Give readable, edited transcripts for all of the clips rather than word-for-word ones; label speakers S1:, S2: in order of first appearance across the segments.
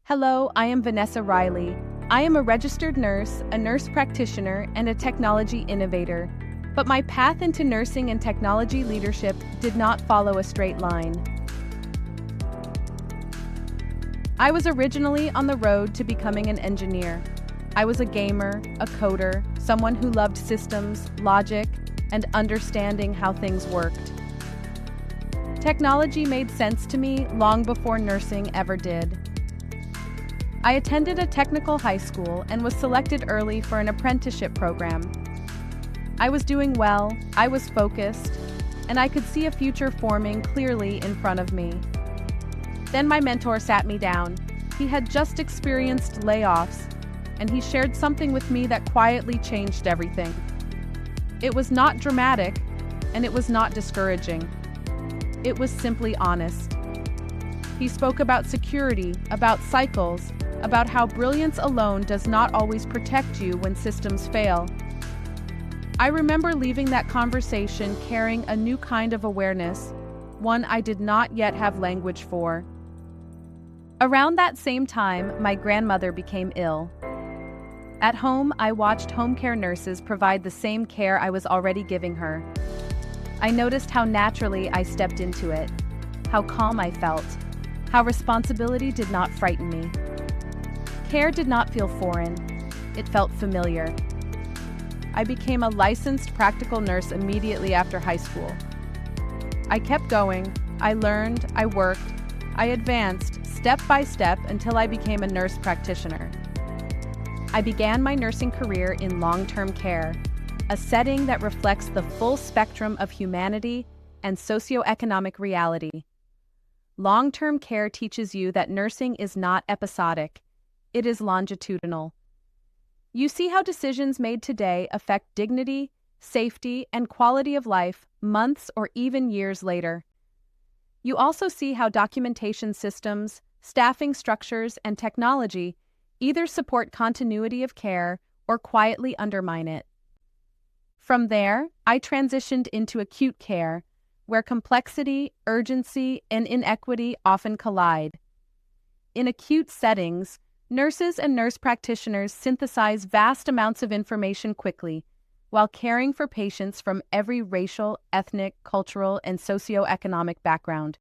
S1: Hello, I am Vanessa Riley. I am a registered nurse, a nurse practitioner, and a technology innovator. But my path into nursing and technology leadership did not follow a straight line. I was originally on the road to becoming an engineer. I was a gamer, a coder, someone who loved systems, logic, and understanding how things worked. Technology made sense to me long before nursing ever did. I attended a technical high school and was selected early for an apprenticeship program. I was doing well, I was focused, and I could see a future forming clearly in front of me. Then my mentor sat me down. He had just experienced layoffs, and he shared something with me that quietly changed everything. It was not dramatic, and it was not discouraging. It was simply honest. He spoke about security, about cycles, about how brilliance alone does not always protect you when systems fail. I remember leaving that conversation carrying a new kind of awareness, one I did not yet have language for. Around that same time, my grandmother became ill. At home, I watched home care nurses provide the same care I was already giving her. I noticed how naturally I stepped into it, how calm I felt, how responsibility did not frighten me. Care did not feel foreign, it felt familiar. I became a licensed practical nurse immediately after high school. I kept going, I learned, I worked, I advanced step by step until I became a nurse practitioner. I began my nursing career in long-term care, a setting that reflects the full spectrum of humanity and socioeconomic reality. Long-term care teaches you that nursing is not episodic, it is longitudinal. You see how decisions made today affect dignity, safety, and quality of life months or even years later. You also see how documentation systems, staffing structures, and technology either support continuity of care or quietly undermine it. From there, I transitioned into acute care, where complexity, urgency, and inequity often collide. In acute settings, nurses and nurse practitioners synthesize vast amounts of information quickly, while caring for patients from every racial, ethnic, cultural, and socioeconomic background.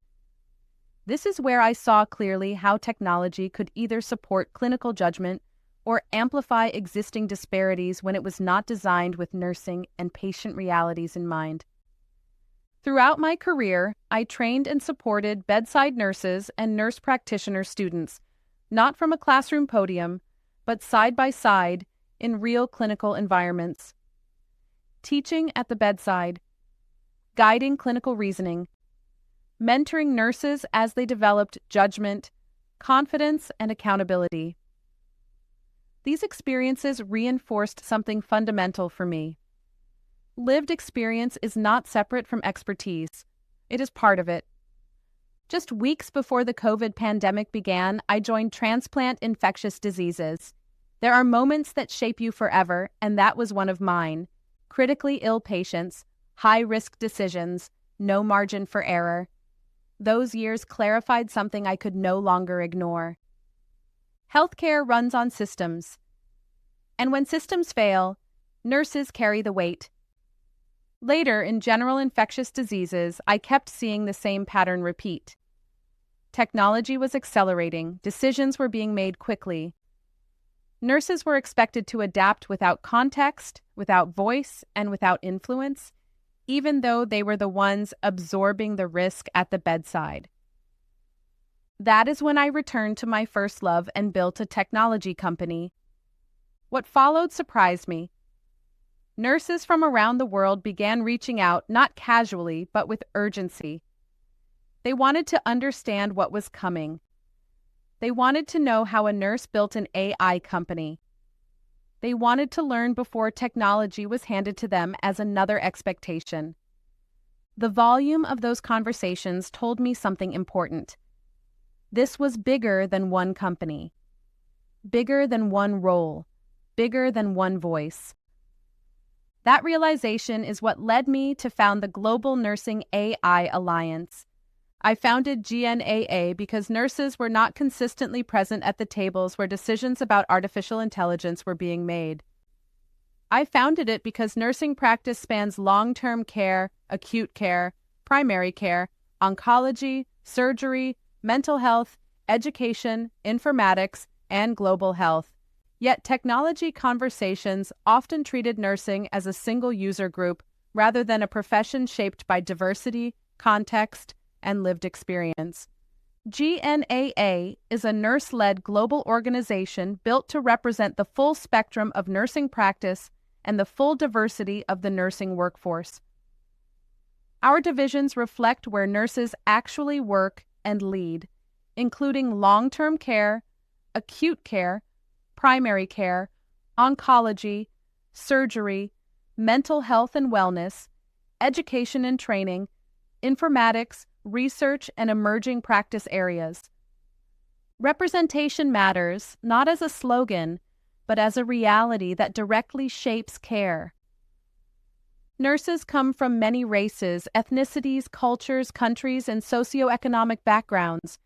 S1: This is where I saw clearly how technology could either support clinical judgment or amplify existing disparities when it was not designed with nursing and patient realities in mind. Throughout my career, I trained and supported bedside nurses and nurse practitioner students, not from a classroom podium, but side by side in real clinical environments. Teaching at the bedside, guiding clinical reasoning, mentoring nurses as they developed judgment, confidence, and accountability. These experiences reinforced something fundamental for me. Lived experience is not separate from expertise. It is part of it. Just weeks before the COVID pandemic began, I joined Transplant Infectious Diseases. There are moments that shape you forever, and that was one of mine. Critically ill patients, high-risk decisions, no margin for error. Those years clarified something I could no longer ignore. Healthcare runs on systems. And when systems fail, nurses carry the weight. Later, in general infectious diseases, I kept seeing the same pattern repeat. Technology was accelerating, decisions were being made quickly. Nurses were expected to adapt without context, without voice, and without influence, even though they were the ones absorbing the risk at the bedside. That is when I returned to my first love and built a technology company. What followed surprised me. Nurses from around the world began reaching out not casually, but with urgency. They wanted to understand what was coming. They wanted to know how a nurse built an AI company. They wanted to learn before technology was handed to them as another expectation. The volume of those conversations told me something important. This was bigger than one company, bigger than one role, bigger than one voice. That realization is what led me to found the Global Nursing AI Alliance, I founded GNAA because nurses were not consistently present at the tables where decisions about artificial intelligence were being made. I founded it because nursing practice spans long-term care, acute care, primary care, oncology, surgery, mental health, education, informatics, and global health. Yet technology conversations often treated nursing as a single user group rather than a profession shaped by diversity, context, and lived experience. GNAA is a nurse-led global organization built to represent the full spectrum of nursing practice and the full diversity of the nursing workforce. Our divisions reflect where nurses actually work and lead, including long-term care, acute care, primary care, oncology, surgery, mental health and wellness, education and training, informatics, research, and emerging practice areas. Representation matters not as a slogan, but as a reality that directly shapes care. Nurses come from many races, ethnicities, cultures, countries, and socioeconomic backgrounds.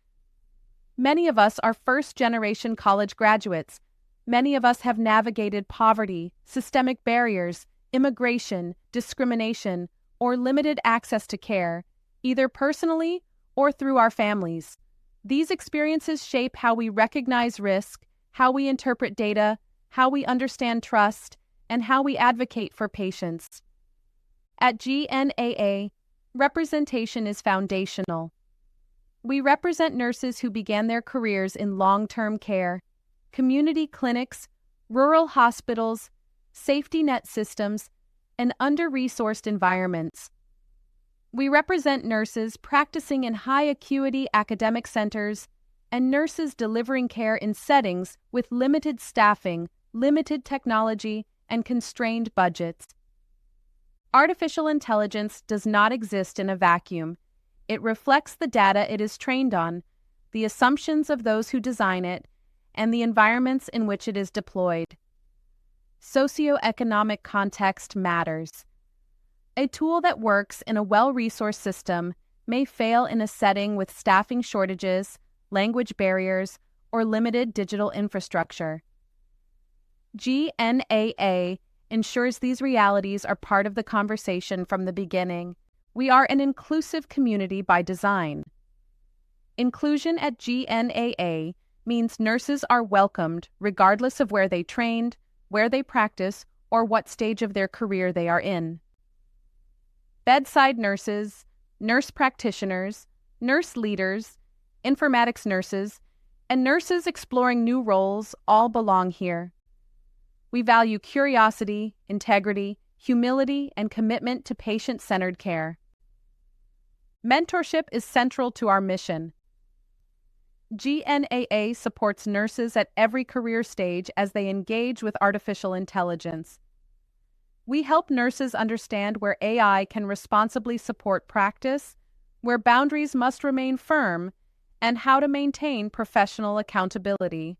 S1: Many of us are first-generation college graduates. Many of us have navigated poverty, systemic barriers, immigration, discrimination, or limited access to care, either personally or through our families. These experiences shape how we recognize risk, how we interpret data, how we understand trust, and how we advocate for patients. At GNAA, representation is foundational. We represent nurses who began their careers in long-term care, community clinics, rural hospitals, safety net systems, and under-resourced environments. We represent nurses practicing in high-acuity academic centers and nurses delivering care in settings with limited staffing, limited technology, and constrained budgets. Artificial intelligence does not exist in a vacuum. It reflects the data it is trained on, the assumptions of those who design it, and the environments in which it is deployed. Socioeconomic context matters. A tool that works in a well-resourced system may fail in a setting with staffing shortages, language barriers, or limited digital infrastructure. GNAA ensures these realities are part of the conversation from the beginning. We are an inclusive community by design. Inclusion at GNAA means nurses are welcomed regardless of where they trained, where they practice, or what stage of their career they are in. Bedside nurses, nurse practitioners, nurse leaders, informatics nurses, and nurses exploring new roles all belong here. We value curiosity, integrity, humility, and commitment to patient-centered care. Mentorship is central to our mission. GNAA supports nurses at every career stage as they engage with artificial intelligence. We help nurses understand where AI can responsibly support practice, where boundaries must remain firm, and how to maintain professional accountability.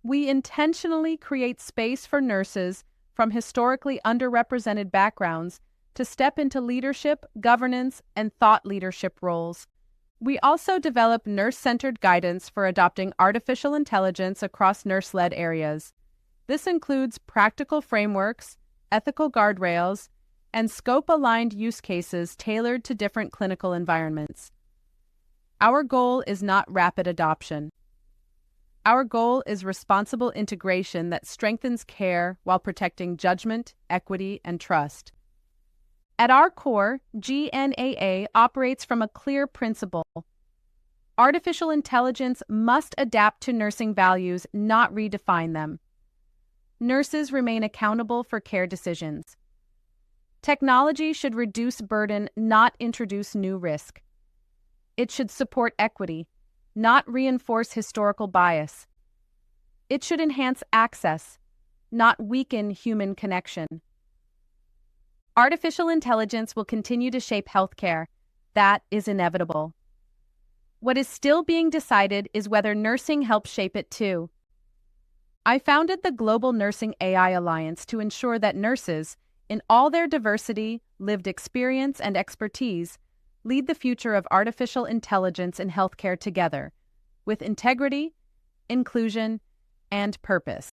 S1: We intentionally create space for nurses from historically underrepresented backgrounds to step into leadership, governance, and thought leadership roles. We also develop nurse-centered guidance for adopting artificial intelligence across nurse-led areas. This includes practical frameworks, ethical guardrails, and scope-aligned use cases tailored to different clinical environments. Our goal is not rapid adoption. Our goal is responsible integration that strengthens care while protecting judgment, equity, and trust. At our core, GNAA operates from a clear principle. Artificial intelligence must adapt to nursing values, not redefine them. Nurses remain accountable for care decisions. Technology should reduce burden, not introduce new risk. It should support equity, not reinforce historical bias. It should enhance access, not weaken human connection. Artificial intelligence will continue to shape healthcare. That is inevitable. What is still being decided is whether nursing helps shape it too. I founded the Global Nursing AI Alliance to ensure that nurses, in all their diversity, lived experience, and expertise, lead the future of artificial intelligence in healthcare together, with integrity, inclusion, and purpose.